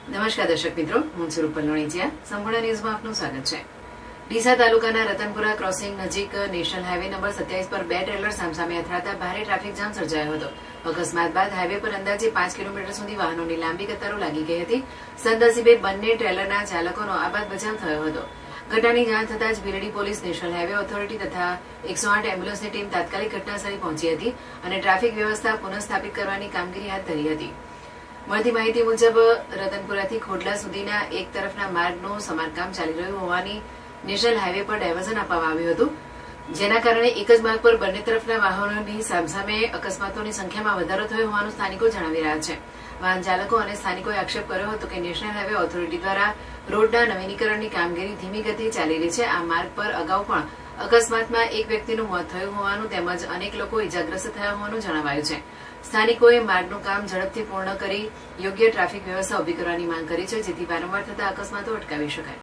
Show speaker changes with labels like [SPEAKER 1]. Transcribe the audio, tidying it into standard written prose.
[SPEAKER 1] નમસ્કાર દર્શક મિત્રો, હું છું રૂપલ લોણીચિયા. સંપૂર્ણ ન્યૂઝમાં આપનું સ્વાગત છે. ડીસા તાલુકાના રતનપુરા ક્રોસિંગ નજીક નેશનલ હાઈવે નંબર 27 પર બે ટ્રેલર સામસામે અથડાતા ભારે ટ્રાફિક જામ સર્જાયો હતો. અકસ્માત બાદ હાઈવે પર અંદાજે 5 કિલોમીટર સુધી વાહનોની લાંબી કતારો લાગી ગઈ હતી. સદનસીબે બંને ટ્રેલરના ચાલકોનો આબાદ બચાવ થયો હતો. ઘટનાની જાણ થતાં જ Bhildi police, national highway authority તથા 108 એમ્બ્યુલન્સની ટીમ તાત્કાલિક ઘટનાસ્થળે પહોંચી હતી અને ટ્રાફિક વ્યવસ્થા પુનઃસ્થાપિત કરવાની કામગીરી હાથ ધરી હતી. મળતી માહિતી મુજબ રતનપુરાથી ખોડલા સુધીના એક તરફના માર્ગનું સમારકામ ચાલી રહ્યું હોવાની નેશનલ હાઈવે પર ડાયવર્ઝન આપવામાં આવ્યું હતું, જેના કારણે એક જ માર્ગ પર બંને તરફના વાહનોની સામસામે અકસ્માતોની સંખ્યામાં વધારો થયો હોવાનું સ્થાનિકો જણાવી રહ્યા છે. વાહન ચાલકો અને સ્થાનિકોએ આક્ષેપ કર્યો હતો કે નેશનલ હાઈવે ઓથોરિટી દ્વારા રોડના નવીનીકરણની કામગીરી ધીમી ગતિએ ચાલી રહી છે. આ માર્ગ પર અગાઉ પણ અકસ્માતમાં એક વ્યક્તિનું મોત થયું હોવાનું તેમજ અનેક લોકો ઇજાગ્રસ્ત થયા હોવાનું જણાવાયું છે. સ્થાનિકોએ માર્ગનું કામ ઝડપથી પૂર્ણ કરી યોગ્ય ટ્રાફિક વ્યવસ્થા ઉભી કરવાની માંગ કરી છે, જેથી વારંવાર થતા અકસ્માતો અટકાવી શકાય.